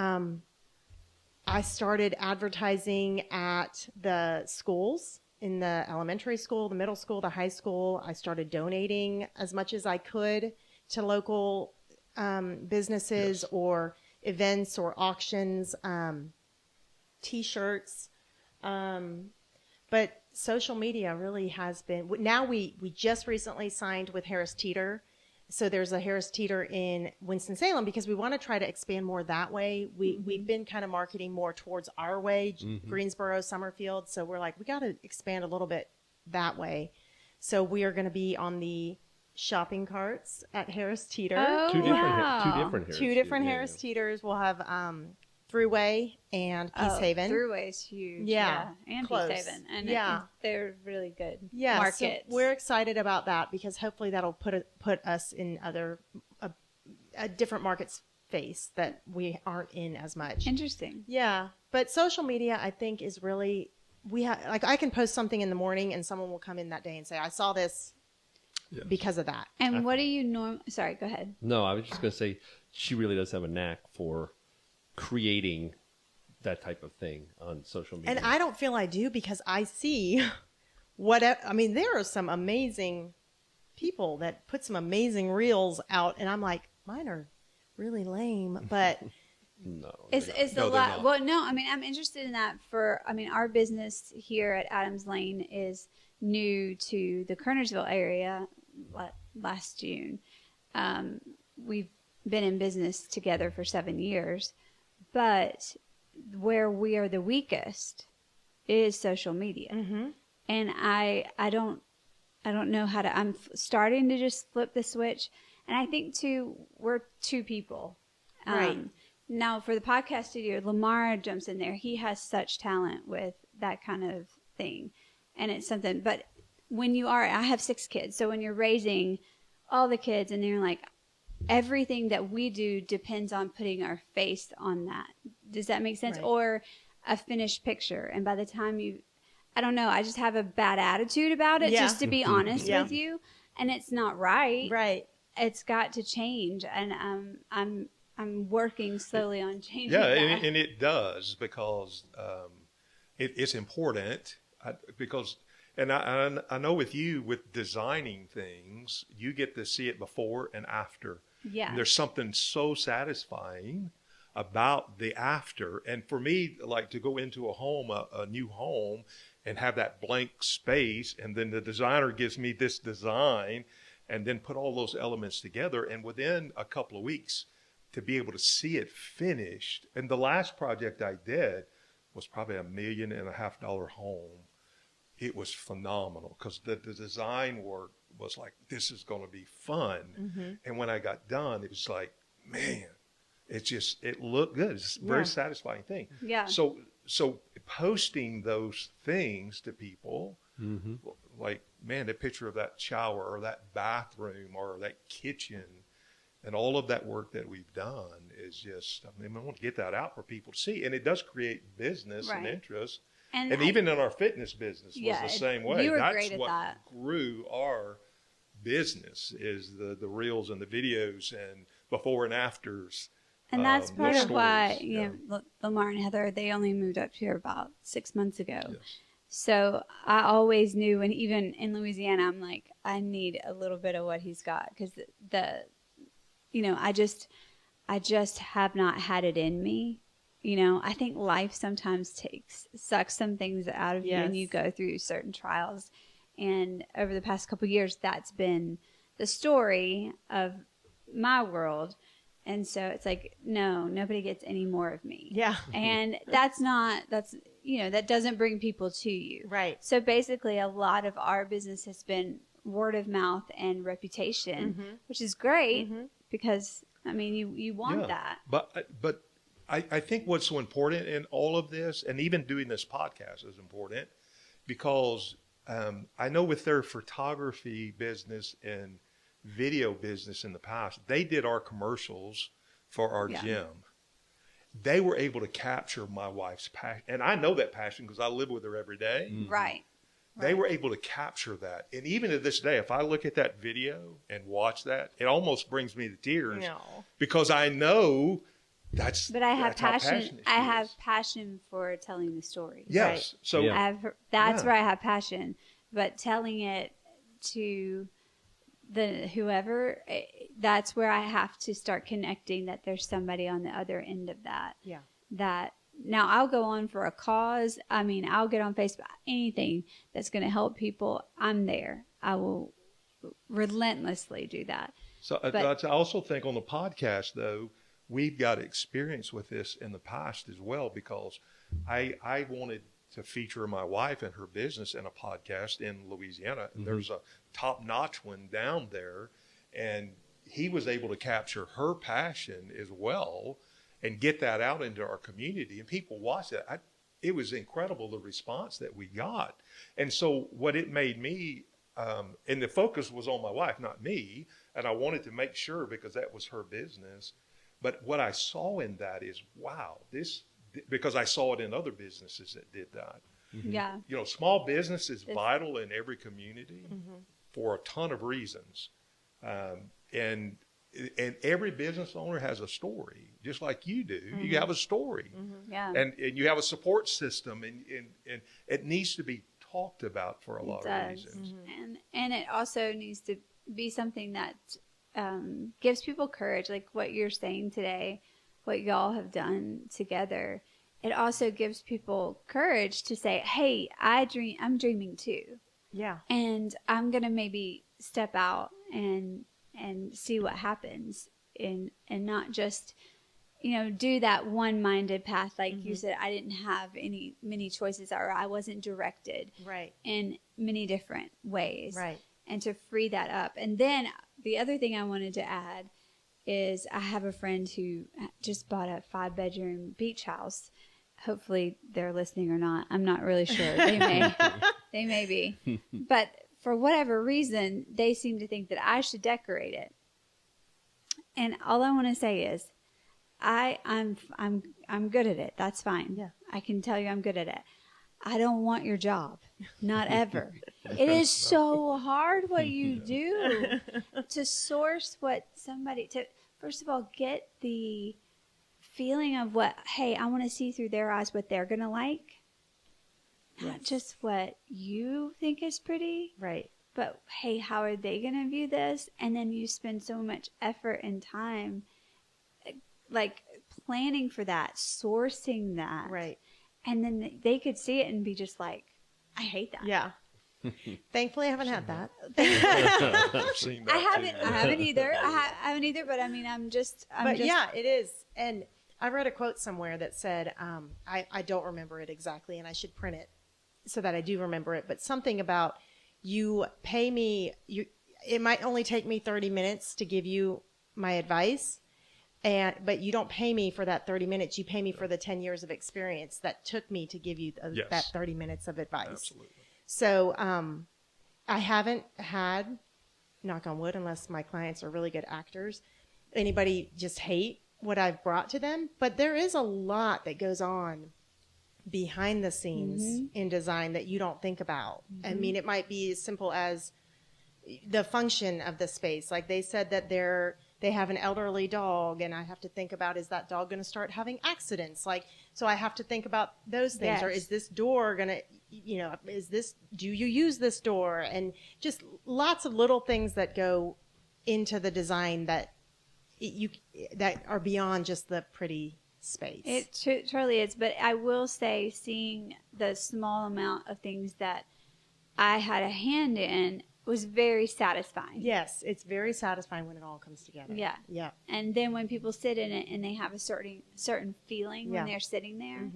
I started advertising at the schools, in the elementary school, the middle school, the high school. I started donating as much as I could to local businesses or events or auctions, T-shirts. But social media really has been, now we just recently signed with Harris Teeter. So there's a Harris Teeter in Winston-Salem because we want to try to expand more that way. We've been kind of marketing more towards our way, Greensboro, Summerfield. So we're like, we got to expand a little bit that way. So we are going to be on the shopping carts at Harris Teeter. Oh, Two different Harris Harris Teeters. We'll have Thruway and Peace Haven. Thruway's huge. Yeah, and close. Peace Haven. And Yeah. they're really good Yeah, markets. so we're excited about that because hopefully that'll put us in other a different market space that we aren't in as much. Interesting. Yeah, but social media I think is really like I can post something in the morning and someone will come in that day and say I saw this because of that. And what do you Sorry, go ahead. No, I was just going to say she really does have a knack for creating that type of thing on social media. And I don't feel I do because I see there are some amazing people that put some amazing reels out and I'm like, mine are really lame, but No. It's a No, they're lot. not. Well, no, I'm interested in that our business here at Adams Lane is new to the Kernersville area last June. We've been in business together for 7 years, but where we are the weakest is social media. mm-hmm. And I don't know how to, I'm starting to just flip the switch. And I think we're two people. Right. Now for the podcast studio, Lamar jumps in there. He has such talent with that kind of thing. And it's something, but I have 6 kids. So when you're raising all the kids and you're like, everything that we do depends on putting our face on that. Does that make sense? Right. Or a finished picture. And by the time I don't know, I just have a bad attitude about it, just to be honest with you. And it's not right. Right. It's got to change. And I'm working slowly on changing Yeah, that. and it does because it's important because, and I know with you, with designing things, you get to see it before and after. Yeah. And there's something so satisfying about the after. And for me, like to go into a new home and have that blank space, and then the designer gives me this design and then put all those elements together. And within a couple of weeks, to be able to see it finished. And the last project I did was probably $1.5 million home. It was phenomenal because the design work was like, this is going to be fun. Mm-hmm. And when I got done, it was like, man, it looked good. It's a very satisfying thing. Yeah. So posting those things to people, like, man, the picture of that shower or that bathroom or that kitchen and all of that work that we've done is just, I want to get that out for people to see. And it does create business and interest. And even in our fitness business was the same way. You were That's great at what that. grew our business is the reels and the videos and before and afters. And that's part of why, stories. Lamar and Heather, they only moved up here about 6 months ago. Yes. So I always knew, and even in Louisiana, I'm like, I need a little bit of what he's got because I just have not had it in me. I think life sometimes sucks some things out of you, and you go through certain trials. And over the past couple of years, that's been the story of my world. And so it's like, no, nobody gets any more of me. Yeah. And that doesn't bring people to you. Right. So basically a lot of our business has been word of mouth and reputation, which is great because, you want that. But I think what's so important in all of this, and even doing this podcast is important, because I know with their photography business and video business in the past, they did our commercials for our gym. They were able to capture my wife's passion. And I know that passion because I live with her every day. Right. They were able to capture that. And even to this day, if I look at that video and watch that, it almost brings me to tears. No. Because I know But I have that's how passion. passionate she I have is. passion for telling the story. Yes. Right. So Yeah. That's Yeah. where I have passion. But telling it to whoever, that's where I have to start connecting that there's somebody on the other end of that. Yeah. That now I'll go on for a cause. I mean, I'll get on Facebook, anything that's going to help people. I'm there. I will relentlessly do that. So But- I also think on the podcast, though, we've got experience with this in the past as well, because I wanted to feature my wife and her business in a podcast in Louisiana. And there's a top-notch one down there, and he was able to capture her passion as well and get that out into our community. And people watched it. It was incredible, the response that we got. And so what it made me, and the focus was on my wife, not me, and I wanted to make sure because that was her business. But what I saw in that is, wow, because I saw it in other businesses that did that. Yeah. You know, small business is vital in every community for a ton of reasons. And every business owner has a story, just like you do. You have a story. Yeah. And you have a support system, and it needs to be talked about for a lot of reasons. And it also needs to be something that gives people courage, like what you're saying today, what y'all have done together. It also gives people courage to say, hey, I'm dreaming too. Yeah. And I'm going to maybe step out and see what happens and not just, do that one-minded path. Like you said, I didn't have many choices, or I wasn't directed Right. in many different ways. Right. And to free that up. And then the other thing I wanted to add is I have a friend who just bought a 5-bedroom beach house. Hopefully they're listening or not. I'm not really sure. They may be. But for whatever reason, they seem to think that I should decorate it. And all I want to say is, I'm good at it. That's fine. Yeah. I can tell you I'm good at it. I don't want your job. Not ever. It is so hard what you do to source first of all, get the feeling of hey, I want to see through their eyes what they're going to like. Not just what you think is pretty. Right. But hey, how are they going to view this? And then you spend so much effort and time like planning for that, sourcing that. Right. And then they could see it and be just like, I hate that. Yeah. Thankfully, I haven't had that. I've seen that I haven't too. I haven't either, but I mean, But yeah, it is. And I read a quote somewhere that said, I don't remember it exactly, and I should print it so that I do remember it, but something about you pay me, it might only take me 30 minutes to give you my advice, but you don't pay me for that 30 minutes. You pay me for the 10 years of experience that took me to give you that 30 minutes of advice. Absolutely. So I haven't had, knock on wood, unless my clients are really good actors, anybody just hate what I've brought to them. But there is a lot that goes on behind the scenes in design that you don't think about. I mean, it might be as simple as the function of the space. Like they said that they have an elderly dog, and I have to think about, is that dog going to start having accidents? So I have to think about those things. Yes. Or is this door going to, do you use this door? And just lots of little things that go into the design that are beyond just the pretty space. It truly is. But I will say, seeing the small amount of things that I had a hand in was very satisfying. Yes, it's very satisfying when it all comes together. Yeah. Yeah. And then when people sit in it and they have a certain feeling when Yeah. they're sitting there,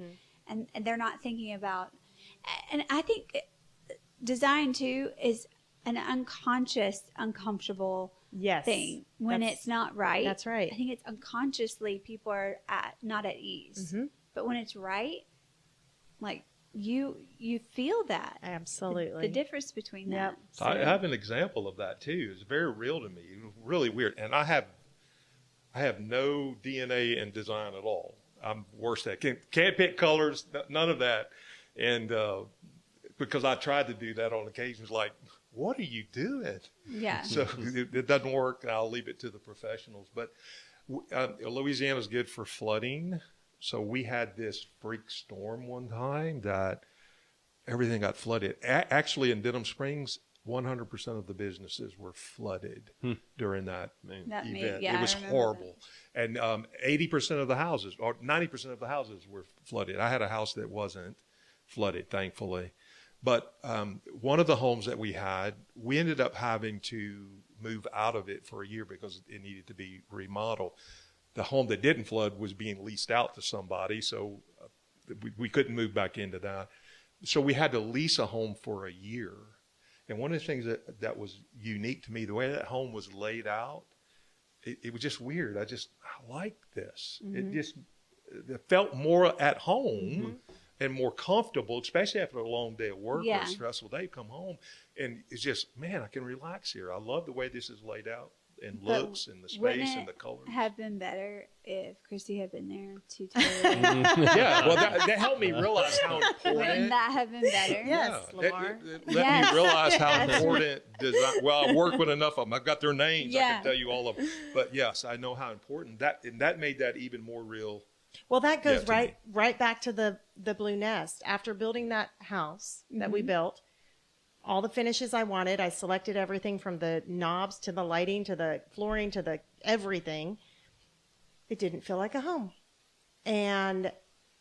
and they're not thinking about, and I think design too is an unconscious, uncomfortable Yes. thing when That's- it's not right. that's right. I think it's unconsciously people are not at ease. Mm-hmm. But when it's right, like you feel that. Absolutely. The difference between Yep. that. I have an example of that too. It's very real to me. Really weird. And I have no DNA in design at all. I'm worse at can't pick colors, none of that. And because I tried to do that on occasions, like, what are you doing? Yeah. So it doesn't work. I'll leave it to the professionals. But Louisiana's good for flooding. So we had this freak storm one time that everything got flooded. Actually, in Denham Springs, 100% of the businesses were flooded during that event. Yeah, it was I remember horrible. And 80% of the houses, or 90% of the houses were flooded. I had a house that wasn't flooded, thankfully. But one of the homes that we had, we ended up having to move out of it for a year because it needed to be remodeled. The home that didn't flood was being leased out to somebody, so we couldn't move back into that. So we had to lease a home for a year. And one of the things that was unique to me, the way that home was laid out, it was just weird. I liked this. It felt more at home and more comfortable, especially after a long day of work or a stressful day. Come home and it's just, man, I can relax here. I love the way this is laid out and looks and the space and the colors. Have been better if Christy had been there to tell you. Yeah, well, that helped me realize how important. Wouldn't that have been better? Yes, Yeah, Lamar. it let me realize how important design. Well, I work with enough of them. I've got their names. I Yeah. can tell you all of them. But yes, I know how important that made that even more real. Well, that goes Yeah, to right back to the Blue Nest. After building that house that we built, all the finishes I wanted, I selected everything from the knobs to the lighting to the flooring to the everything. It didn't feel like a home. And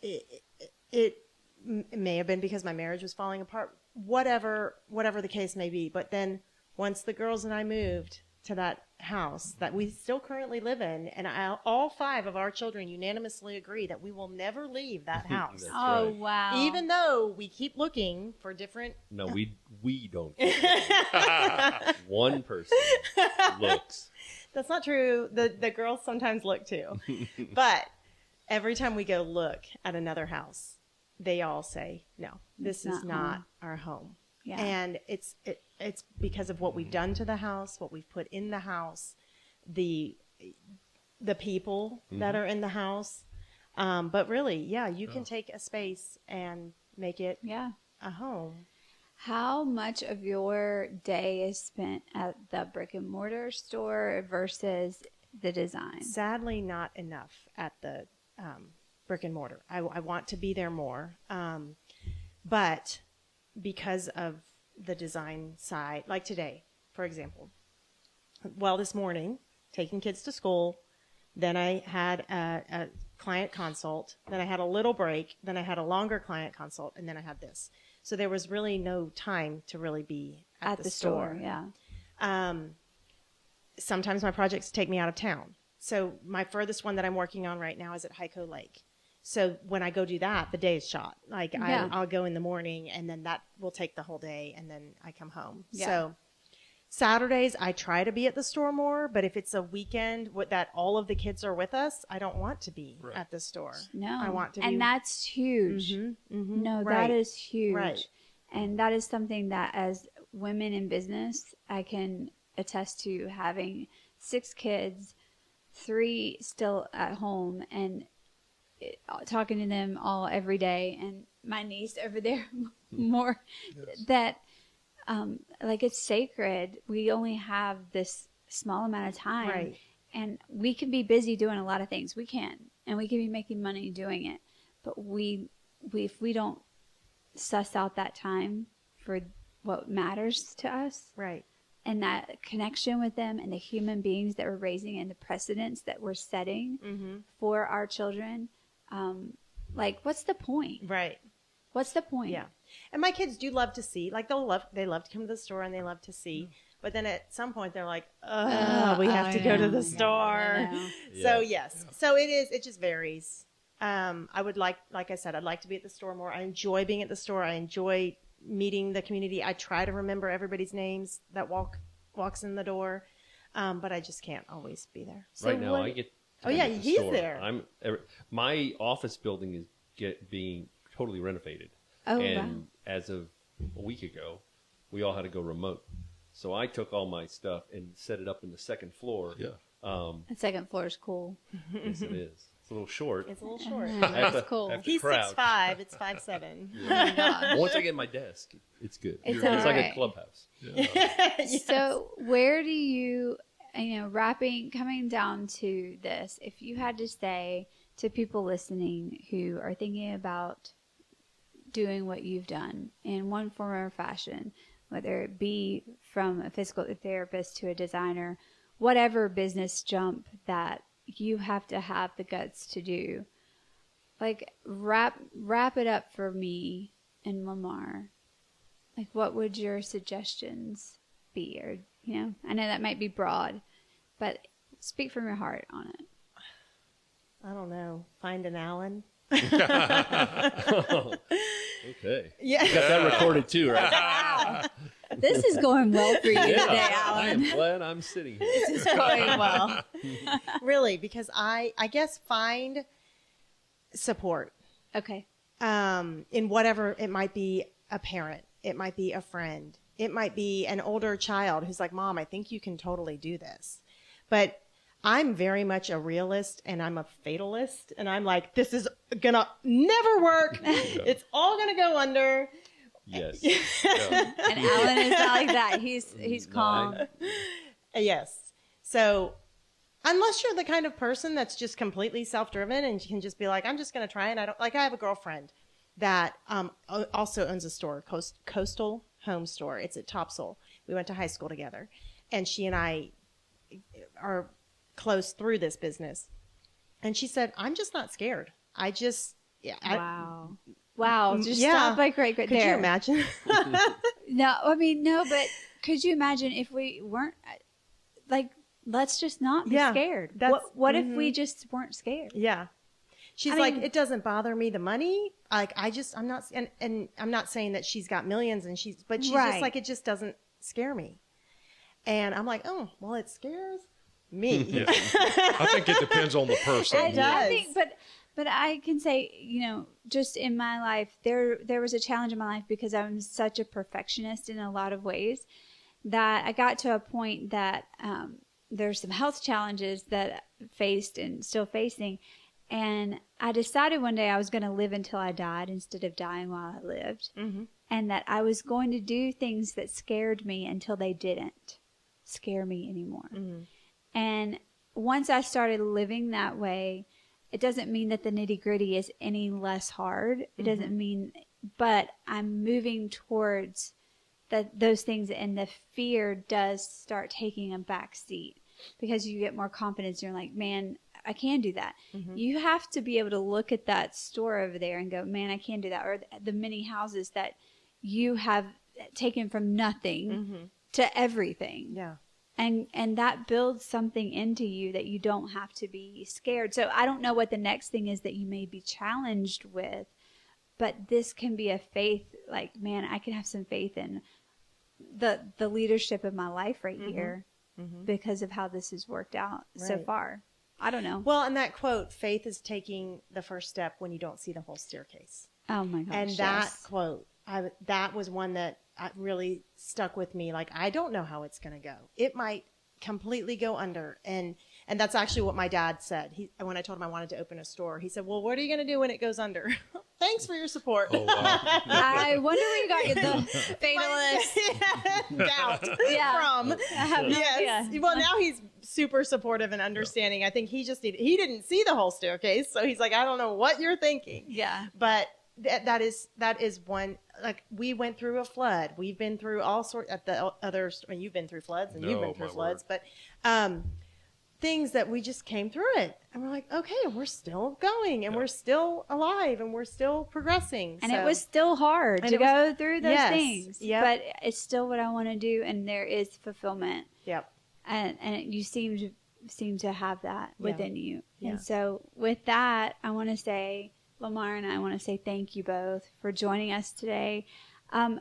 it may have been because my marriage was falling apart, whatever the case may be. But then once the girls and I moved to that house that we still currently live in, and all 5 of our children unanimously agree that we will never leave that house. That's Oh, right. wow. Even though we keep looking for different. No, we don't. One person looks. That's not true. The girls sometimes look too. But every time we go look at another house, they all say, no, this is not our home. Yeah. And it's because of what we've done to the house, what we've put in the house, the people that are in the house. But really, yeah, you can take a space and make it a home. How much of your day is spent at the brick and mortar store versus the design? Sadly, not enough at the brick and mortar. I want to be there more. But because of the design side, like today, for example. Well, this morning, taking kids to school, then I had a client consult, then I had a little break, then I had a longer client consult, and then I had this. So there was really no time to really be at the store. Yeah. Sometimes my projects take me out of town. So my furthest one that I'm working on right now is at Hyco Lake. So when I go do that, the day is shot. Like I'll go in the morning and then that will take the whole day and then I come home. Yeah. So Saturdays I try to be at the store more, but if it's a weekend that all of the kids are with us, I don't want to be at the store. No. I want to be. And that's huge. No, Right. that is huge. Right. And that is something that as women in business, I can attest to having 6 kids, 3 still at home, and talking to them all every day, and my niece over there more that like it's sacred. We only have this small amount of time, Right. and we can be busy doing a lot of things. We can, and we can be making money doing it, but we if we don't suss out that time for what matters to us, Right. and that connection with them and the human beings that we're raising and the precedents that we're setting for our children, like what's the point? Right. What's the point? Yeah. And my kids do love to see, like they love to come to the store and they love to see. But then at some point they're like, we have to go to the store. So yes. So it just varies. I would like I said, I'd like to be at the store more. I enjoy being at the store. I enjoy meeting the community. I try to remember everybody's names that walks in the door. But I just can't always be there. So right now, what- I get. Oh, yeah, to the he's store. there. My office building is being totally renovated. Oh, And as of a week ago, we all had to go remote. So I took all my stuff and set it up in the second floor. Yeah. The second floor is cool. Yes, it is. It's a little short. It's a little short. I have That's to- cool. I have to He's crouch. 6'5", it's 5'7". Oh my gosh. Once I get my desk, it's good. It's It's all like right. a clubhouse. So where do you coming down to this, if you had to say to people listening who are thinking about doing what you've done in one form or fashion, whether it be from a physical therapist to a designer, whatever business jump that you have to have the guts to do, like wrap it up for me and Lamar. Like, what would your suggestions be? Or, I know that might be broad, but speak from your heart on it. I don't know. Find an Allen. Okay. Yeah. Got that recorded too, right? Wow. This is going well for you today, I am Alan. glad I'm sitting here. This is going well. Really, because I guess find support Okay. in whatever it might be. A parent, it might be a friend, it might be an older child who's like, Mom, I think you can totally do this. But I'm very much a realist and I'm a fatalist, and I'm like, this is gonna never work. It's all gonna go under. Yes. And Alan is not like that. He's calm. Yes. So unless you're the kind of person that's just completely self-driven and you can just be like, I'm just going to try it. I have a girlfriend that also owns a store, Coastal Home Store. It's at Topsail. We went to high school together, and she and I are close through this business. And she said, I'm just not scared. Wow. Just stop like right there. Could you imagine? No, but could you imagine if we weren't like, let's just not be scared. What if we just weren't scared? Yeah. She's like, it doesn't bother me, the money. Like, I'm not, and I'm not saying that she's got millions but she's just like, it just doesn't scare me. And I'm like, oh, well, it scares me. Yeah. I think it depends on the person. It does. I think, but I can say, just in my life, there was a challenge in my life because I'm such a perfectionist in a lot of ways that I got to a point that there's some health challenges that I faced and still facing. And I decided one day I was going to live until I died instead of dying while I lived. Mm-hmm. And that I was going to do things that scared me until they didn't scare me anymore. Mm-hmm. And once I started living that way, it doesn't mean that the nitty-gritty is any less hard. It doesn't mean, but I'm moving towards those things, and the fear does start taking a back seat because you get more confidence. You're like, man, I can do that. Mm-hmm. You have to be able to look at that store over there and go, man, I can do that. Or the many houses that you have taken from nothing to everything. Yeah. And that builds something into you that you don't have to be scared. So I don't know what the next thing is that you may be challenged with, but this can be a faith, like, man, I can have some faith in the leadership of my life right here because of how this has worked out so far. I don't know. Well, and that quote, faith is taking the first step when you don't see the whole staircase. Oh my gosh. And that quote, that was one that really stuck with me. Like, I don't know how it's going to go. It might completely go under. And that's actually what my dad said. When I told him I wanted to open a store, he said, well, what are you going to do when it goes under? Thanks for your support. Oh, wow. I wonder where you got the fatalist doubt from. I have no yes. idea. Well, now he's super supportive and understanding. I think he didn't see the whole staircase. So he's like, I don't know what you're thinking. Yeah. But that is one, like, we went through a flood. We've been through all sorts at the others. I mean, you've been through floods and you've been through floods, but things that we just came through it, and we're like, okay, we're still going, and we're still alive, and we're still progressing. And it was still hard to go through those things. Yep. But it's still what I want to do, and there is fulfillment. Yep. And you seem to have that within you. Yeah. And so with that, I want to say, Lamar and I want to say thank you both for joining us today.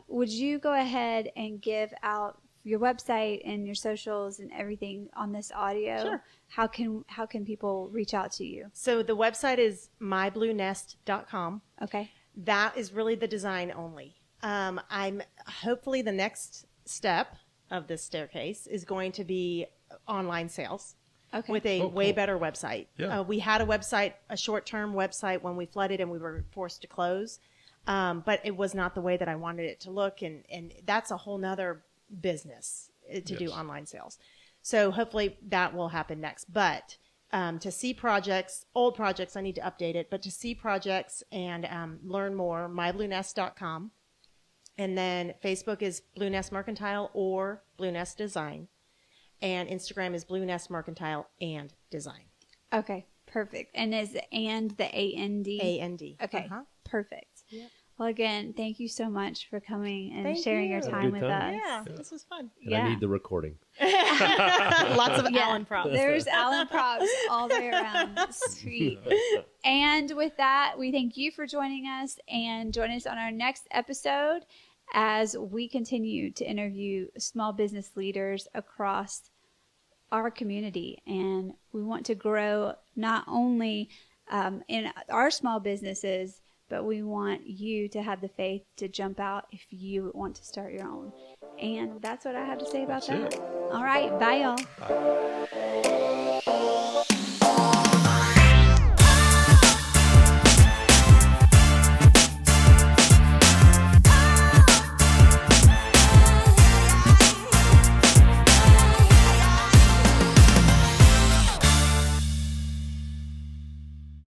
Would you go ahead and give out your website and your socials and everything on this audio, Sure. how can people reach out to you? So the website is mybluenest.com. Okay. That is really the design only. I'm hopefully the next step of this staircase is going to be online sales. Okay. With a Oh, way cool. better website. Yeah. We had a website, a short-term website when we flooded and we were forced to close. But it was not the way that I wanted it to look. And that's a whole nother business to do Yes. online sales. So hopefully that will happen next. But to see projects, old projects, I need to update it. But to see projects and learn more, mybluenest.com. And then Facebook is Blue Nest Mercantile or Blue Nest Design. And Instagram is Blue Nest Mercantile and Design. Okay. Perfect. And is the and the A-N-D? A-N-D. Okay. Uh-huh. Perfect. Yep. Well, again, thank you so much for coming and Thank sharing your you. time Good with time. us. Yeah, this was fun. And I need the recording. Lots of Yeah. Allen props. There's Allen props all the way around. Sweet. And with that, we thank you for joining us and join us on our next episode as we continue to interview small business leaders across our community. And we want to grow not only in our small businesses, but we want you to have the faith to jump out if you want to start your own. And that's what I have to say about That's that. All right. Bye, y'all. Bye.